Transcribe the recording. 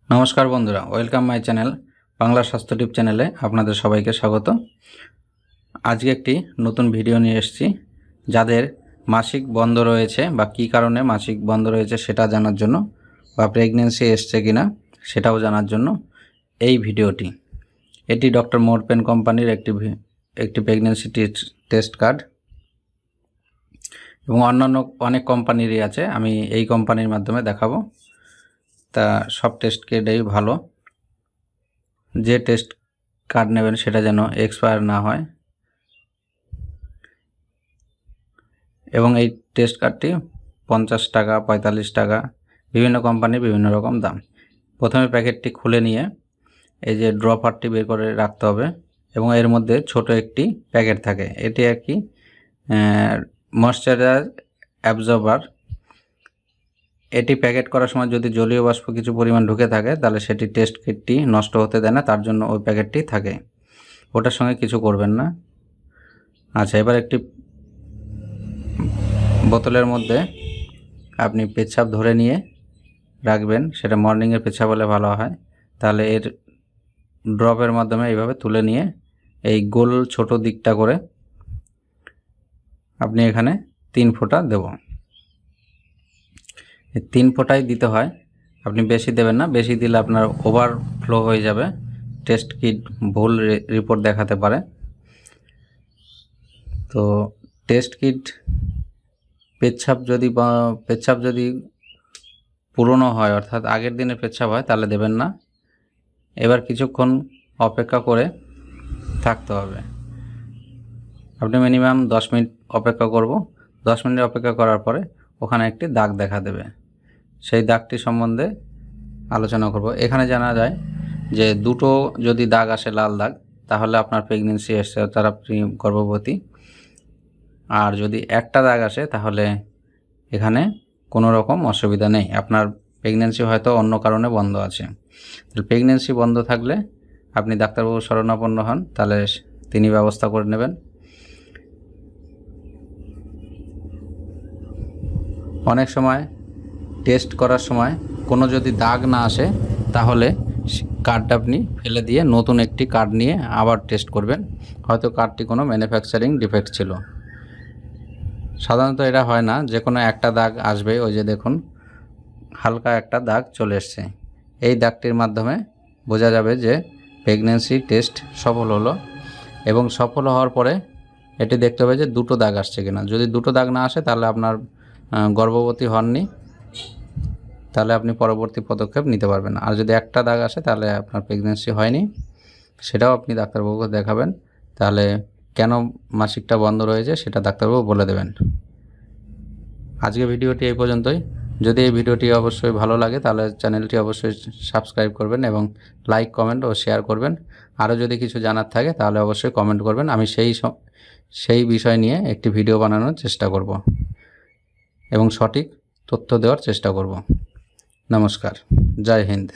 নমস্কার বন্ধুরা, welcome my channel Bangla স্বাস্থ্য টিপ চ্যানেলে আপনাদের সবাইকে স্বাগত। আজকে একটি নতুন ভিডিও নিয়ে এসেছি। যাদের মাসিক বন্ধ রয়েছে বা কী কারণে মাসিক বন্ধ রয়েছে সেটা জানার জন্য, বা প্রেগনেন্সি এসছে কিনা সেটাও জানার জন্য এই ভিডিওটি। এটি ডক্টর মোরপেন কোম্পানির একটি প্রেগনেন্সি টেস্ট কার্ড, এবং অন্যান্য অনেক কোম্পানিরই আছে। আমি এই কোম্পানির মাধ্যমে দেখাবো। তা সব টেস্ট কার্ডেই ভালো, যে টেস্ট কার্ড নেবেন সেটা যেন এক্সপায়ার না হয়। এবং এই টেস্ট কার্ডটি 50 টাকা, 45 টাকা, বিভিন্ন কোম্পানির বিভিন্ন রকম দাম। প্রথমে প্যাকেটটি খুলে নিয়ে এই যে ড্রপারটি বের করে রাখতে হবে, এবং এর মধ্যে ছোট একটি প্যাকেট থাকে। এটি আর কি ময়েশ্চারাইজার অ্যাবজর্বার। এটি প্যাকেট করার সময় যদি জলীয় বাষ্প কিছু পরিমাণ ঢুকে থাকে তাহলে সেটি টেস্ট কিটটি নষ্ট হতে দেয় না, তার জন্য ওই প্যাকেটটি থাকে। ওটার সঙ্গে কিছু করবেন না। আচ্ছা, এবার একটি বোতলের মধ্যে আপনি পেচ্ছাপ ধরে নিয়ে রাখবেন। সেটা মর্নিংয়ের পেচ্ছাপ হলে ভালো হয়। তাহলে এর ড্রপের মাধ্যমে এইভাবে তুলে নিয়ে এই গোল ছোট দিকটা করে আপনি এখানে 3 ফোঁটা দেব। এই 3 ফোঁটাই দিতে হয়, আপনি বেশি দেবেন না। বেশি দিলে আপনার ওভারফ্লো হয়ে যাবে, টেস্ট কিট ভুল রিপোর্ট দেখাতে পারে। তো টেস্ট কিট পেচ্ছাপ যদি পুরনো হয়, অর্থাৎ আগের দিনের পেচ্ছাপ হয়, তাহলে দেবেন না। এবার কিছুক্ষণ অপেক্ষা করে থাকতে হবে। আপনি মিনিমাম 10 মিনিট অপেক্ষা করব। 10 মিনিট অপেক্ষা করার পরে ওখানে একটি দাগ দেখা দেবে। সেই দাগটি সম্বন্ধে আলোচনা করব। এখানে জানা যায় যে দুটো যদি দাগ আসে, লাল দাগ, তাহলে আপনার প্রেগনেন্সি এসছে, তার আপনি গর্ভবতী। আর যদি একটা দাগ আসে তাহলে এখানে কোনো রকম অসুবিধা নেই, আপনার প্রেগনেন্সি হয়তো অন্য কারণে বন্ধ আছে। তাহলে প্রেগনেন্সি বন্ধ থাকলে আপনি ডাক্তারবাবুর শরণাপন্ন হন, তাহলে তিনি ব্যবস্থা করে নেবেন। অনেক সময় টেস্ট করার সময় কোনো যদি দাগ না আসে তাহলে কার্ডটা আপনি ফেলে দিয়ে নতুন একটি কার্ড নিয়ে আবার টেস্ট করবেন। হয়তো কার্ডটি কোনো ম্যানুফ্যাকচারিং ডিফেক্ট ছিল। সাধারণত এটা হয় না, যে কোনো একটা দাগ আসবে। ওই যে দেখুন, হালকা একটা দাগ চলে এসছে। এই দাগটির মাধ্যমে বোঝা যাবে যে প্রেগনেন্সি টেস্ট সফল হলো। এবং সফল হওয়ার পরে এটি দেখতে হবে যে দুটো দাগ আসছে কিনা। যদি দুটো দাগ না আসে তাহলে আপনার গর্ভবতী হননি, তাহলে আপনি পরবর্তী পদক্ষেপ নিতে পারবেন। আর যদি একটা দাগ আসে তাহলে আপনার প্রেগনেন্সি হয়নি, সেটাও আপনি ডাক্তারবাবুকে দেখাবেন। তাহলে কেন মাসিকটা বন্ধ রয়েছে সেটা ডাক্তারবাবু বলে দেবেন। আজকে ভিডিওটি এই পর্যন্তই। যদি এই ভিডিওটি অবশ্যই ভালো লাগে তাহলে চ্যানেলটি অবশ্যই সাবস্ক্রাইব করবেন, এবং লাইক, কমেন্ট ও শেয়ার করবেন। আরও যদি কিছু জানার থাকে তাহলে অবশ্যই কমেন্ট করবেন। আমি সেই বিষয় নিয়ে একটি ভিডিও বানানোর চেষ্টা করব এবং সঠিক তথ্য দেওয়ার চেষ্টা করব। নমস্কার, জয় হিন্দ।